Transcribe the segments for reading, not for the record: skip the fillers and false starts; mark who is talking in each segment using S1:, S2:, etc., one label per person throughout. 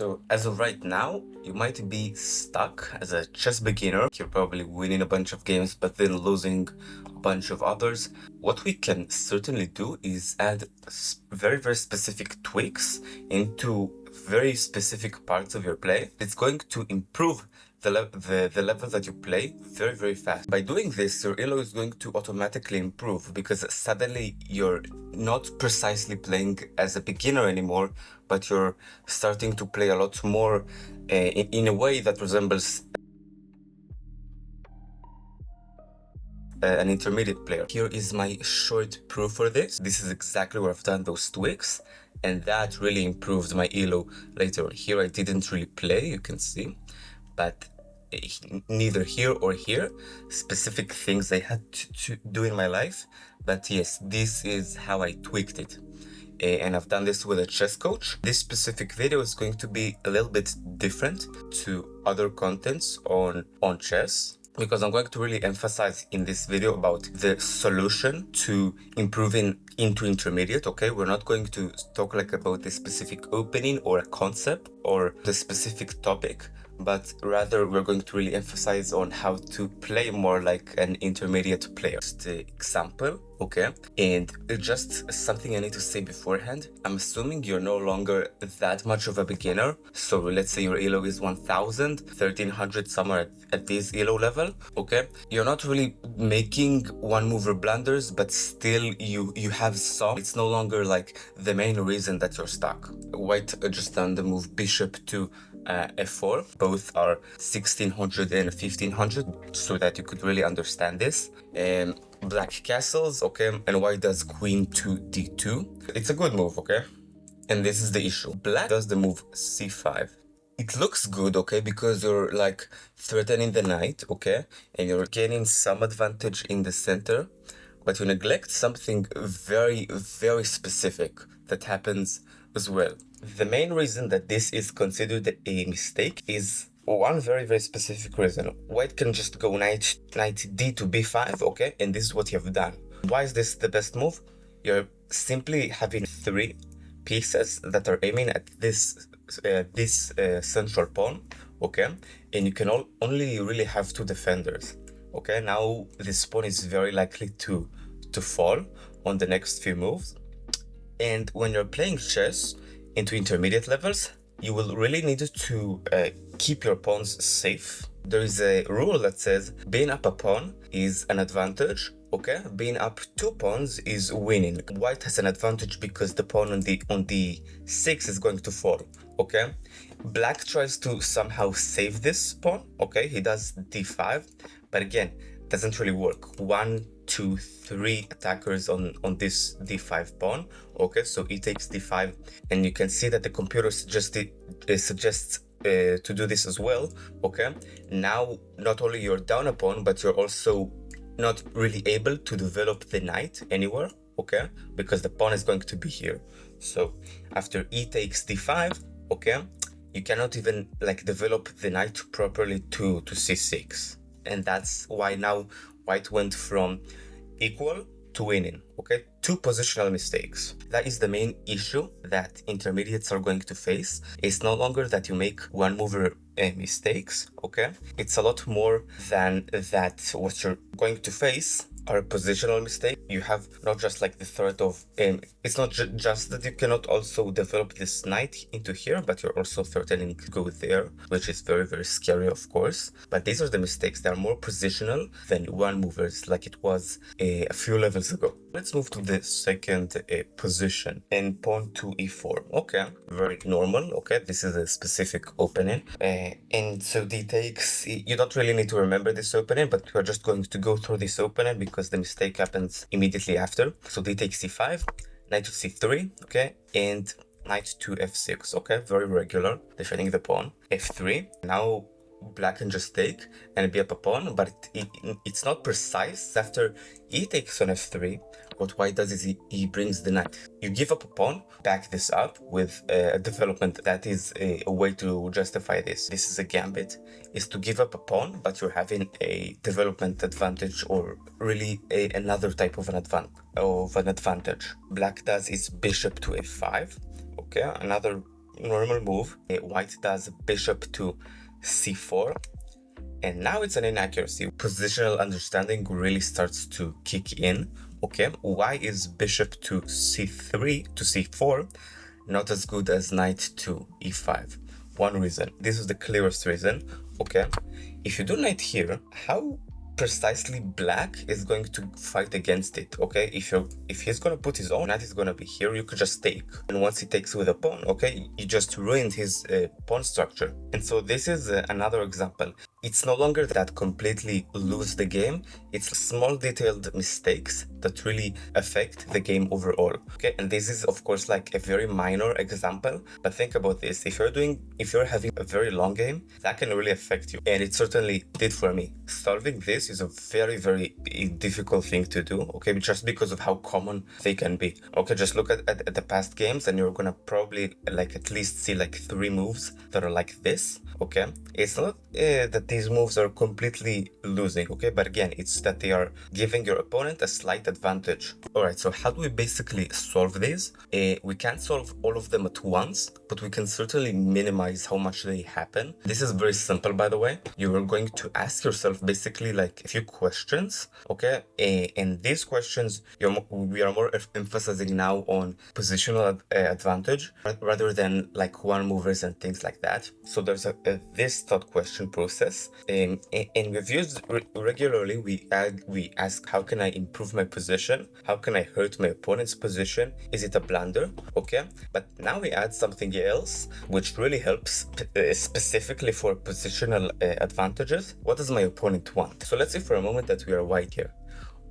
S1: So as of right now, you might be stuck as a chess beginner. You're probably winning a bunch of games, but then losing a bunch of others. What we can certainly do is add very, very specific tweaks into very specific parts of your play. It's going to improve the level that you play very, very fast. By doing this, your elo is going to automatically improve because suddenly you're not precisely playing as a beginner anymore, but you're starting to play a lot more in a way that resembles an intermediate player. Here is my short proof for this. This is exactly where I've done those tweaks, and that really improved my elo later on. Here I didn't really play, you can see, but neither here or here, specific things I had to do in my life. But yes, this is how I tweaked it. And I've done this with a chess coach. This specific video is going to be a little bit different to other contents on chess, because I'm going to really emphasize in this video about the solution to improving into intermediate, okay? We're not going to talk like about the specific opening or a concept or the specific topic, but rather we're going to really emphasize on how to play more like an intermediate player. Just an example, okay? And just something I need to say beforehand, I'm assuming you're no longer that much of a beginner. So let's say your elo is 1000, 1300, somewhere at this elo level, okay? You're not really making one mover blunders, but still you have some. It's no longer like the main reason that you're stuck. White just done the move bishop to f4. Both are 1600 and 1500, so that you could really understand this. Black castles, okay, and white does queen to d2. It's a good move, okay? And this is the issue. Black does the move c5. It looks good, okay, because you're like threatening the knight, okay, and you're gaining some advantage in the center, but you neglect something very, very specific that happens as well. The main reason that this is considered a mistake is one very, very specific reason. White can just go knight d to b5, okay, and this is what you have done. Why is this the best move? You're simply having three pieces that are aiming at this central pawn, okay, and you can only really have two defenders, okay. Now this pawn is very likely to fall on the next few moves, and when you're playing chess into intermediate levels, you will really need to keep your pawns safe. There is a rule that says being up a pawn is an advantage, okay? Being up two pawns is winning. White has an advantage because the pawn on the 6 is going to fall, okay? Black tries to somehow save this pawn, okay? He does d5, but again, doesn't really work. 1, 2, 3 attackers on this d5 pawn, okay? So e takes d5, and you can see that the computer suggests to do this as well, okay? Now, not only you're down a pawn, but you're also not really able to develop the knight anywhere, okay? Because the pawn is going to be here. So after e takes d5, okay, you cannot even like develop the knight properly to c6. And that's why now white went from equal to winning, okay? Two positional mistakes. That is the main issue that intermediates are going to face. It's no longer that you make one mover mistakes, okay? It's a lot more than that. What you're going to face are positional mistakes. You have not just like the threat of it's not just that you cannot also develop this knight into here, but you're also threatening to go there, which is very, very scary, of course. But these are the mistakes that are more positional than one movers like it was a few levels ago. Let's move to the second position, and pawn to e4. Okay, very normal. Okay, this is a specific opening, and so d takes. You don't really need to remember this opening, but we're just going to go through this opening because the mistake happens immediately after. So d takes c5, knight to c3, okay, and knight to f6. Okay, very regular, defending the pawn. f3. Now black can just take and be up a pawn, but it's not precise. After e takes on f3, what white does is he brings the knight. You give up a pawn, back this up with a development that is a way to justify this. This is a gambit, is to give up a pawn, but you're having a development advantage, or really another type of an advantage. Black does is bishop to f5, okay, another normal move. White does bishop to c4, and now it's an inaccuracy. Positional understanding really starts to kick in. Okay, why is bishop to c3 to c4 not as good as knight to e5? One reason. This is the clearest reason. Okay, if you do knight here, how precisely black is going to fight against it? Okay, if he's gonna put his own knight, is gonna be here, you could just take, and once he takes with a pawn, okay, you just ruined his pawn structure. And so this is another example. It's no longer that completely lose the game, it's small detailed mistakes that really affect the game overall. Okay, and this is of course like a very minor example, but think about this. If you're having a very long game, that can really affect you, and it certainly did for me. Solving this is a very, very difficult thing to do, okay, just because of how common they can be. Okay, just look at the past games and you're gonna probably like at least see like 3 moves that are like this. Okay, it's not that these moves are completely losing, okay, but again, it's that they are giving your opponent a slight advantage. All right, so how do we basically solve these? We can't solve all of them at once, but we can certainly minimize how much they happen. This is very simple, by the way. You are going to ask yourself basically like a few questions, okay, and these questions we are more emphasizing now on positional advantage rather than like one movers and things like that. So there's this thought question process, and we've used regularly. We ask, how can I improve my position? How can I hurt my opponent's position? Is it a blunder? Okay, but now we add something else which really helps specifically for positional advantages. What does my opponent want? So let's say for a moment that we are white here,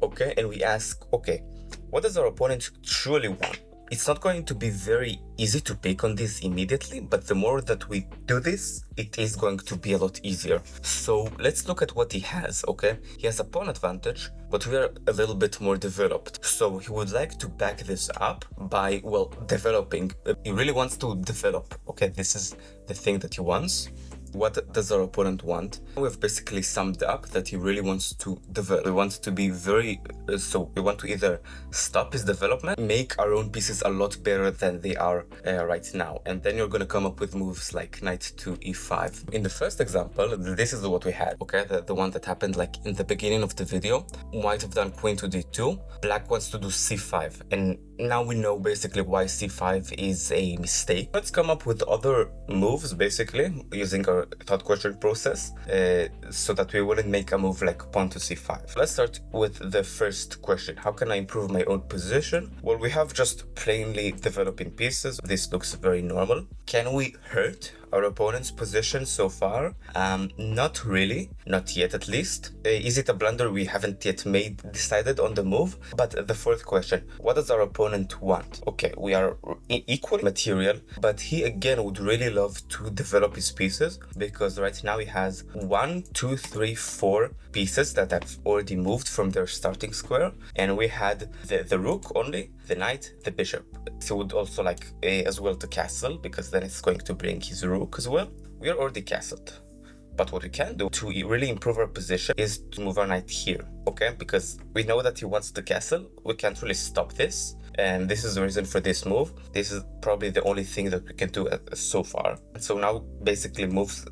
S1: okay, and we ask, okay, what does our opponent truly want? It's not going to be very easy to pick on this immediately, but the more that we do this, it is going to be a lot easier. So let's look at what he has, okay? He has a pawn advantage, but we are a little bit more developed. So he would like to back this up by, well, developing. He really wants to develop, okay? This is the thing that he wants. What does our opponent want? We've basically summed up that he really wants to develop. We want to be very, so we want to either stop his development, make our own pieces a lot better than they are right now. And then you're going to come up with moves like knight to e5. In the first example, this is what we had, okay? The one that happened like in the beginning of the video. White have done queen to d2, black wants to do c5. And now we know basically why c5 is a mistake. Let's come up with other moves basically using our thought question process so that we wouldn't make a move like pawn to c5. Let's start with the first question. How can I improve my own position? Well, we have just plainly developing pieces. This looks very normal. Can we hurt our opponent's position so far? Not really, not yet at least. Is it a blunder? We haven't yet decided on the move. But the fourth question, what does our opponent want? Okay, we are equal material, but he again would really love to develop his pieces because right now he has 1, 2, 3, 4 pieces that have already moved from their starting square, and we had the rook only, the knight, the bishop. So would also like as well to castle, because then it's going to bring his rook as well. We are already castled. But what we can do to really improve our position is to move our knight here, okay? Because we know that he wants the castle. We can't really stop this. And this is the reason for this move. This is probably the only thing that we can do so far. And so now basically moves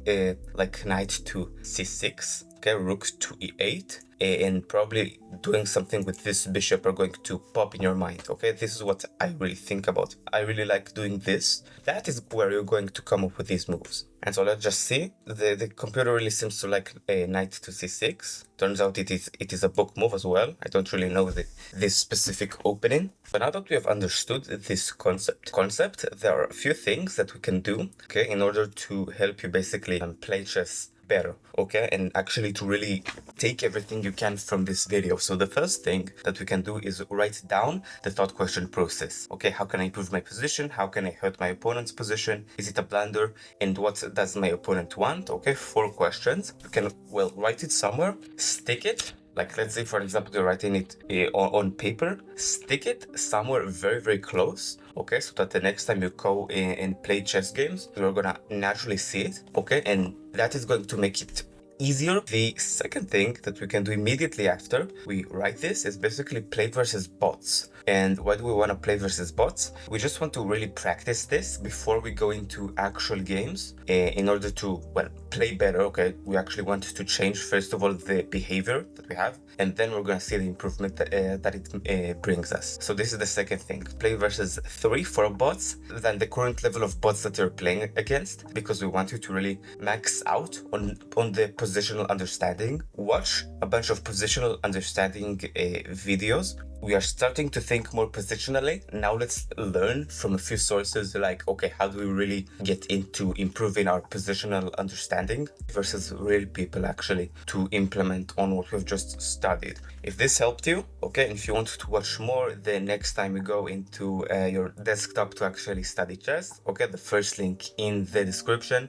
S1: like knight to c6, okay, rook to e8, and probably doing something with this bishop are going to pop in your mind, okay? This is what I really think about. I really like doing this. That is where you're going to come up with these moves. And so let's just see. The computer really seems to like a knight to c6. Turns out it is a book move as well. I don't really know this specific opening. But now that we have understood this concept, there are a few things that we can do, okay, in order to help you basically play chess better, okay, and actually to really take everything you can from this video. So the first thing that we can do is write down the thought question process. Okay, how can I improve my position? How can I hurt my opponent's position? Is it a blunder? And what does my opponent want? Okay, 4 questions. You can, well, write it somewhere, stick it. Like, let's say, for example, you're writing it on paper, stick it somewhere very, very close, okay? So that the next time you go and play chess games, you're gonna naturally see it, okay? And that is going to make it easier. The second thing that we can do immediately after we write this is basically play versus bots. And why do we want to play versus bots? We just want to really practice this before we go into actual games in order to, well, play better, okay? We actually want to change, first of all, the behavior that we have, and then we're going to see the improvement that it brings us. So this is the second thing. Play versus 3 for bots than the current level of bots that you're playing against, because we want you to really max out on the positional understanding. Watch a bunch of positional understanding videos. We are starting to think more positionally. Now let's learn from a few sources, like, okay, how do we really get into improving our positional understanding versus real people actually to implement on what we've just studied. If this helped you, okay, and if you want to watch more, the next time you go into your desktop to actually study chess, okay, the first link in the description.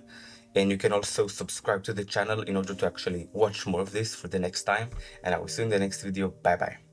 S1: And you can also subscribe to the channel in order to actually watch more of this for the next time. And I will see you in the next video. Bye bye.